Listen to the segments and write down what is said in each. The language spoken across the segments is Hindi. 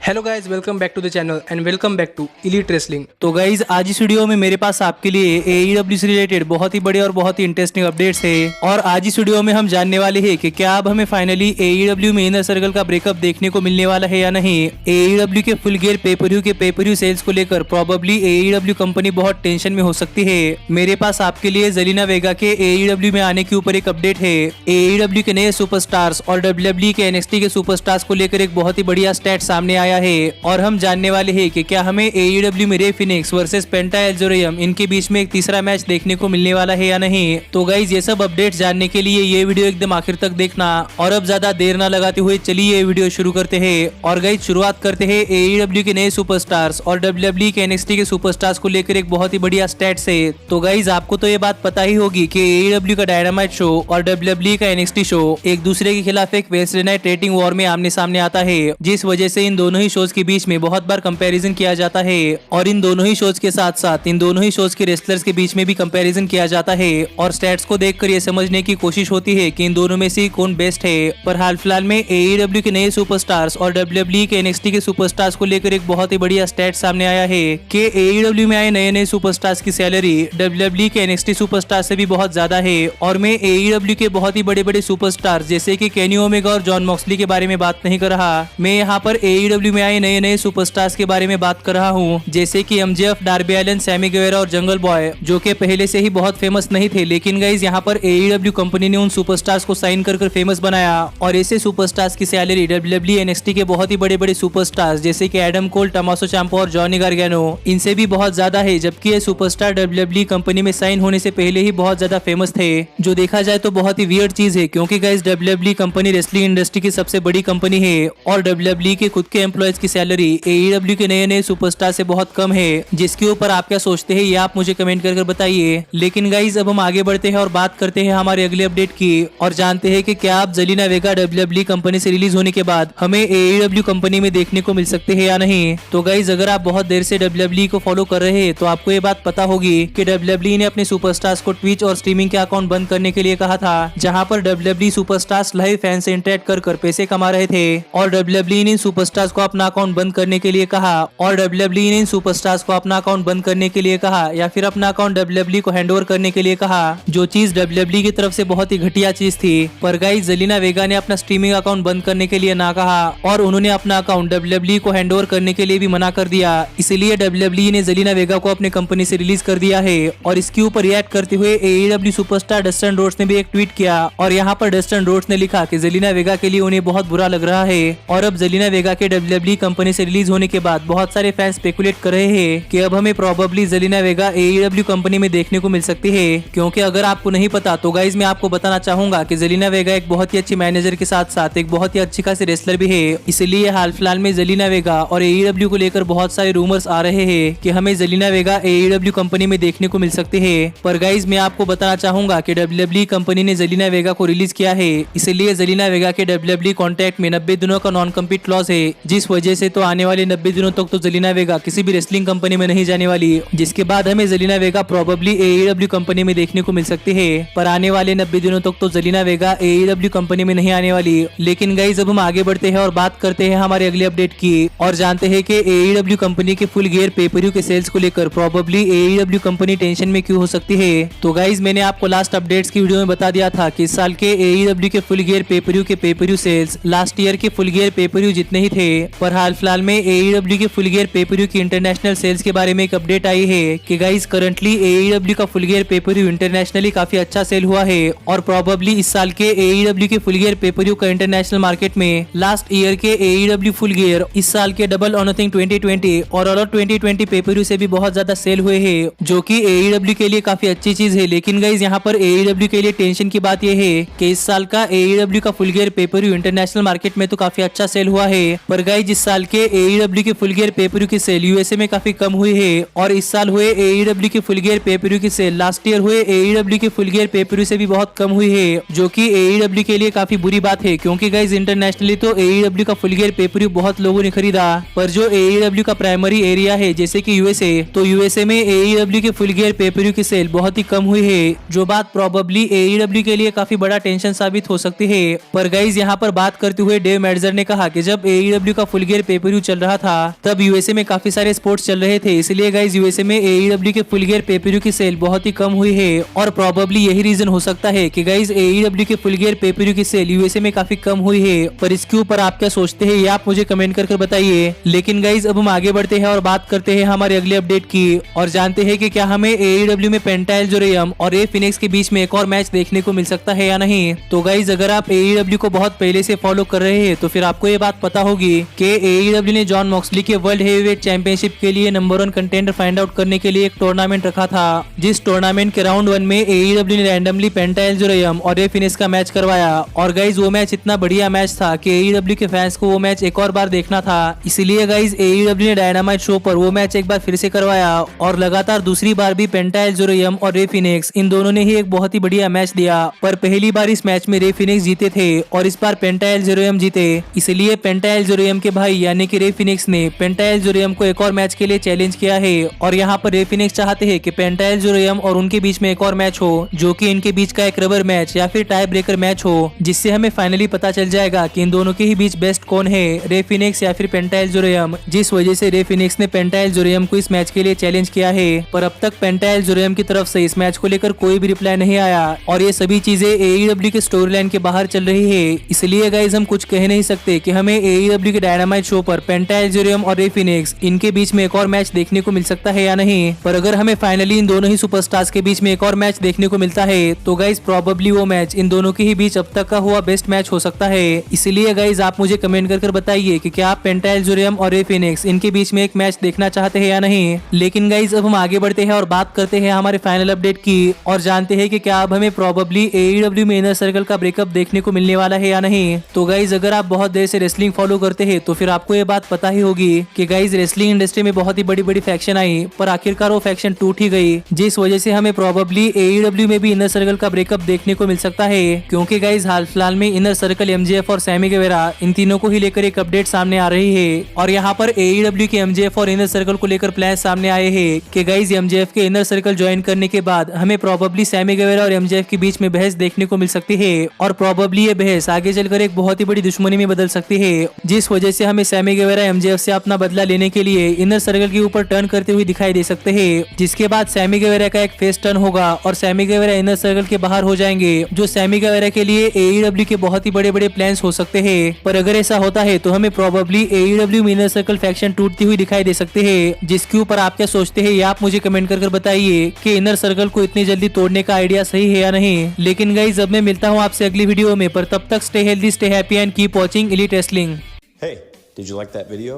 Hello guys, welcome back to the channel and welcome back to elite wrestling. तो गाइज आज इस वीडियो में मेरे पास आपके लिए AEW से रिलेटेड बहुत ही बड़े और बहुत ही इंटरेस्टिंग अपडेट्स है। और आज इस वीडियो में हम जानने वाले हैं कि क्या अब हमें फाइनली AEW में इनर सर्कल का ब्रेकअप देखने को मिलने वाला है या नहीं। AEW के फुल गियर पेपरव्यू के पेपरव्यू सेल्स को लेकर प्रोबेबली AEW कंपनी बहुत टेंशन में हो सकती है। मेरे पास आपके लिए जेलिना वेगा के AEW में आने के ऊपर एक अपडेट है। AEW के नए सुपरस्टार्स और WWE के NXT के सुपरस्टार्स को लेकर एक बहुत ही बढ़िया स्टैट सामने आया है और हम जानने वाले हैं कि क्या हमें AEW में रे फिनिक्स वर्सेस पेंटा एल जोरियम इनके बीच में एक तीसरा मैच देखने को मिलने वाला है या नहीं। तो गाइज ये सब अपडेट जानने के लिए ये वीडियो एकदम आखिर तक देखना। और अब ज्यादा देर ना लगाते हुए चलिए ये वीडियो शुरू करते हैं। और गाइज शुरुआत करते हैं AEW के नए सुपरस्टार्स और WWE के NXT के सुपरस्टार्स को लेकर एक बहुत ही बढ़िया स्टैट से। तो गाइज आपको तो ये बात पता ही होगी कि AEW का डायनामाइट शो और WWE का NXT शो एक दूसरे के खिलाफ एक वेस्टर्न नाइट रेटिंग वॉर में आमने सामने आता है, जिस वजह से इन दोनों ही शोज के बीच में बहुत बार कंपैरिजन किया जाता है। और इन दोनों ही शोज के साथ साथ इन दोनों ही शोज के रेसलर्स के बीच में भी कंपैरिजन किया जाता है और स्टैट्स को देखकर ये समझने की कोशिश होती है कि इन दोनों में से कौन बेस्ट है। पर हाल फिलहाल में AEW के नए सुपरस्टार्स और WWE के NXT के सुपरस्टार्स को लेकर एक बहुत ही बढ़िया स्टैट सामने आया है कि AEW में आए नए नए सुपरस्टार्स की सैलरी WWE के NXT सुपरस्टार से भी बहुत ज्यादा है। और मैं AEW के बहुत ही बड़े बड़े सुपरस्टार जैसे कि केनी ओमेगा और जॉन मॉक्सली के बारे में बात नहीं कर रहा। मैं यहाँ पर AEW में आए नए नए सुपरस्टार्स के बारे में बात कर रहा हूँ, जैसे कि MJF, डार्बी एलन, सैमी गुएरा और जंगल बॉय, जो कि पहले से ही बहुत फेमस नहीं थे, लेकिन गाइज यहाँ पर AEW कंपनी ने उन सुपरस्टार्स को साइन कर फेमस बनाया। और ऐसे सुपरस्टार्स की सैलरी WWE NXT के बहुत ही बड़े बड़े सुपरस्टार्स जैसे कि एडम कोल, टमासो चाम्पो और जॉनी गार्गैनो इनसे भी बहुत ज्यादा है, जबकि ये सुपरस्टार WWE कंपनी में साइन होने से पहले ही बहुत ज्यादा फेमस थे, जो देखा जाए तो बहुत ही वियर्ड चीज है, क्योंकि guys WWE company wrestling industry की सबसे बड़ी कंपनी है और WWE के खुद के एम्प्लॉयज की सैलरी AEW के नए नए सुपरस्टार से बहुत कम है। जिसके ऊपर आप क्या सोचते हैं ये आप मुझे कमेंट कर बताइए। लेकिन गाइज अब हम आगे बढ़ते हैं और बात करते हैं हमारे अगले अपडेट की और जानते हैं कि क्या आप जेलिना वेगा WWE कंपनी से रिलीज होने के बाद हमें AEW कंपनी में देखने को मिल सकते हैं या नहीं। तो गाइज अगर आप बहुत देर से WWE को फॉलो कर रहे हैं तो आपको ये बात पता होगी कि WWE ने अपने सुपरस्टार्स को ट्विच और स्ट्रीमिंग के अकाउंट बंद करने के लिए कहा था, जहां पर WWE सुपरस्टार्स लाइव फैन से इंटरेक्ट कर पैसे कमा रहे थे। और WWE ने सुपरस्टार्स को अपना अकाउंट बंद करने के लिए कहा और WWE ने इन सुपरस्टार्स को अपना अकाउंट बंद करने के लिए कहा या फिर अपना अकाउंट WWE को हैंडओवर करने के लिए कहा, जो चीज WWE की तरफ से बहुत ही घटिया चीज थी। पर गाइस जेलिना वेगा ने अपना स्ट्रीमिंग अकाउंट बंद करने के लिए ना कहा और उन्होंने अपना अकाउंट WWE को हैंडओवर करने के लिए भी मना कर दिया। इसीलिए WWE ने जेलिना वेगा को अपने कंपनी से रिलीज कर दिया है। और इसके ऊपर रिएक्ट करते हुए AEW सुपरस्टार डस्टन रोड्स ने भी एक ट्वीट किया और यहाँ पर डस्टन रोड्स ने लिखा कि जेलिना वेगा के लिए उन्हें बहुत बुरा लग रहा है और अब जेलिना वेगा के WWE कंपनी से रिलीज होने के बाद बहुत सारे फैंस स्पेकुलेट कर रहे हैं कि अब हमें प्रोबेबली जेलिना वेगा AEW कंपनी में देखने को मिल सकती है। क्योंकि अगर आपको नहीं पता तो गाइज मैं आपको बताना चाहूंगा कि जेलिना वेगा एक बहुत ही अच्छी मैनेजर के साथ साथ एक बहुत ही अच्छी खासी रेसलर भी है। इसलिए हाल फिलहाल में जेलिना वेगा और AEW को लेकर बहुत सारे रूमर्स आ रहे हैं कि हमें जेलिना वेगा AEW कंपनी में देखने को मिल सकती है। पर गाइज मैं आपको बताना चाहूंगा कि WWE कंपनी ने जेलिना वेगा को रिलीज किया है, इसलिए जेलिना वेगा के WWE कॉन्ट्रैक्ट में 90 दिनों का नॉन कम्पीट क्लॉज है, जिस वजह से तो आने वाले 90 दिनों तक तो जेलिना वेगा किसी भी रेसलिंग कंपनी में नहीं जाने वाली, जिसके बाद हमें जेलिना वेगा प्रोबेबली AEW कंपनी में देखने को मिल सकती है। पर आने वाले 90 दिनों तक तो जेलिना वेगा AEW कंपनी में नहीं आने वाली। लेकिन गाइस अब हम आगे बढ़ते हैं और बात करते हैं हमारे अगले अपडेट की और जानते हैं कि AEW कंपनी के फुल गियर पेपरव्यू के सेल्स को लेकर प्रोबेबली AEW कंपनी टेंशन में क्यों हो सकती है। तो गाइस मैंने आपको लास्ट अपडेट्स की वीडियो में बता दिया था कि इस साल के AEW के फुल गियर पेपरव्यू के पेपरव्यू सेल्स लास्ट ईयर के फुल गियर पेपरव्यू जितने ही थे। पर हाल फिलहाल में AEW के फुल गियर पेपरव्यू की इंटरनेशनल सेल्स के बारे में एक अपडेट आई है कि गाइस करंटली AEW का फुल गियर पेपरव्यू इंटरनेशनली काफी अच्छा सेल हुआ है और प्रोबेबली इस साल के AEW के फुल गियर पेपरव्यू का इंटरनेशनल मार्केट में लास्ट ईयर के AEW फुल गियर इस साल के डबल और नथिंग 2020 और ऑल आउट 2020 पेपरव्यू से भी बहुत ज्यादा सेल हुए हैं, जो कि AEW के लिए काफी अच्छी चीज है। लेकिन गाइस यहाँ पर AEW के लिए टेंशन की बात यह है कि इस साल का AEW का full gear pay-per-view international market में तो काफी अच्छा सेल हुआ है, पर गाइस इस साल के AEW के फुल गियर पेपरव्यू की सेल USA में काफी कम हुई है और इस साल हुए AEW के फुल गियर पेपरव्यू की सेल लास्ट ईयर हुए AEW के फुल गियर पेपरव्यू से भी बहुत कम हुई है, जो कि AEW के लिए काफी बुरी बात है। क्योंकि गाइस इंटरनेशनली तो AEW का फुल गियर पेपरव्यू बहुत लोगों ने खरीदा, पर जो AEW का प्राइमरी एरिया है जैसे कि USA, तो USA में AEW के फुल गियर पेपरव्यू की सेल बहुत ही कम हुई है, जो बात प्रोबेबली AEW के लिए काफी बड़ा टेंशन साबित हो सकती है। पर गाइस यहाँ पर बात करते हुए डेव मेडजर ने कहा कि जब AEW का फुल गियर पेपर चल रहा था तब यूएसए में काफी सारे स्पोर्ट्स चल रहे थे, इसलिए गाइज यूएसए में AEW के फुल गियर पेपर की सेल बहुत ही कम हुई है और प्रोबेबली यही रीजन हो सकता है कि गाइज AEW के फुल गियर पेपर की सेल यूएसए में काफी कम हुई है। पर इसके ऊपर आप क्या सोचते हैं ये आप मुझे कमेंट करके बताइए। लेकिन गाइज अब हम आगे बढ़ते हैं और बात करते हैं हमारे अगले अपडेट की और जानते हैं कि क्या हमें AEW में पेंटा एल जोरियम और रे फिनिक्स के बीच में एक और मैच देखने को मिल सकता है या नहीं। तो गाइज अगर आप AEW को बहुत पहले से फॉलो कर रहे हैं तो फिर आपको ये बात पता होगी कि AEW ने जॉन मॉक्सली के वर्ल्ड हेवीवेट चैंपियनशिप के लिए नंबर 1 कंटेंडर फाइंड आउट करने के लिए एक टूर्नामेंट रखा था, जिस टूर्नामेंट के राउंड 1 में AEW ने रैंडमली पेंटा एल जोरियम और रे फिनिक्स का मैच करवाया। और गाइज वो मैच इतना बढ़िया मैच था कि AEW के फैंस को वो मैच एक और बार देखना था, इसीलिए गाइज AEW ने डायनामाइट शो पर वो मैच एक बार फिर से करवाया और लगातार दूसरी बार भी पेंटा एल जोरियम और रे फिनिक्स इन दोनों ने ही एक बहुत ही बढ़िया मैच दिया। पर पहली बार इस मैच में रे फिनिक्स जीते थे और इस बार पेंटा एल जोरियम जीते, इसलिए पेंटा एल जोरियम के भाई यानी कि रे फिनिक्स ने पेंटा एल जोरियम को एक और मैच के लिए चैलेंज किया है। और यहाँ पर रे फिनिक्स चाहते हैं कि पेंटा एल जोरियम और उनके बीच में एक और मैच हो जो कि इनके बीच का एक रबर मैच या फिर टाई ब्रेकर मैच हो, जिससे हमें फाइनली पता चल जाएगा कि इन दोनों के ही बीच बेस्ट कौन है, रे फिनिक्स या फिर पेंटा एल जोरियम। जिस वजह से रे फिनिक्स ने पेंटा एल जोरियम को इस मैच के लिए चैलेंज किया है, पर अब तक पेंटा एल जोरियम की तरफ से इस मैच को लेकर कोई भी रिप्लाई नहीं आया और ये सभी चीजें AEW के स्टोरी लाइन के बाहर चल रही है। इसलिए गाइज हम कुछ कह नहीं सकते कि हमें AEW के डायनामाइट शो पर पेंटा एल जोरियम और रे फिनिक्स इनके बीच में एक और मैच देखने को मिल सकता है या नहीं। पर अगर हमें फाइनली इन दोनों ही सुपरस्टार्स के बीच में एक और मैच देखने को मिलता है तो गाइज प्रोबेबली वो मैच इन दोनों के ही बीच अब तक का हुआ बेस्ट मैच हो सकता है। इसलिए गाइज आप मुझे कमेंट कर बताइए कि क्या आप पेंटा एल जोरियम और रे फिनिक्स इनके बीच में एक मैच देखना चाहते हैं या नहीं। लेकिन गाइज अब हम आगे बढ़ते हैं और बात करते हैं हमारे फाइनल अपडेट की और जानते हैं कि क्या अब हमें प्रोबेबली AEW में इनर सर्कल का ब्रेकअप देखने को मिलने वाला है या नहीं। तो गाइज अगर आप बहुत देर से रेसलिंग फॉलो करते हैं तो फिर आपको ये बात पता ही होगी कि गाइज रेसलिंग इंडस्ट्री में बहुत ही बड़ी बड़ी फैक्शन आई पर आखिरकार वो फैक्शन टूट ही गई, जिस वजह से हमें प्रोबेबली AEW में भी इनर सर्कल का ब्रेकअप देखने को मिल सकता है। क्योंकि गाइज हाल फिलहाल में इनर सर्कल MJF और सैमी गेवेरा इन तीनों को ही लेकर एक अपडेट सामने आ रही है और यहाँ पर AEW के MJF और इनर सर्कल को लेकर प्लान सामने आए हैं कि गाइज MJF के इनर सर्कल ज्वाइन करने के बाद हमें प्रोबेबली सैमी गेवेरा और MJF के बीच में बहस देखने को मिल सकती है और प्रोबेबली ये बहस आगे चलकर एक बहुत ही बड़ी दुश्मनी में बदल सकती है, जिस वजह से हमें सैमी गेवेरा MJF से अपना बदला लेने के लिए इनर सर्कल के ऊपर टर्न करते हुए दिखाई दे सकते हैं, जिसके बाद सैमी गेवेरा का एक फेस टर्न होगा और सैमी गेवेरा इनर सर्कल के बाहर हो जाएंगे, जो सैमी गेवेरा के लिए AEW के बहुत ही बड़े बड़े प्लान्स हो सकते हैं। पर अगर ऐसा होता है तो हमें प्रोबेबली AEW में इनर सर्कल फैक्शन टूटती हुई दिखाई दे सकते हैं, जिसके ऊपर आप क्या सोचते हैं ये आप मुझे कमेंट कर बताइए कि इनर सर्कल को इतनी जल्दी तोड़ने का आइडिया सही है या नहीं। लेकिन गाइस अब मैं मिलता हूँ आपसे अगली वीडियो में, पर तब तक stay healthy, stay happy and keep watching elite wrestling. Hey, did you like that video?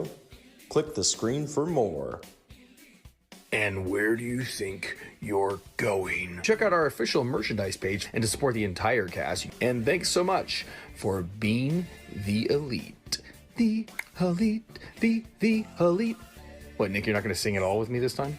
Click the screen for more. And where do you think you're going? Check out our official merchandise page and to support the entire cast. And thanks so much for being the elite. The elite, the elite. What, Nick, you're not going to sing it all with me this time?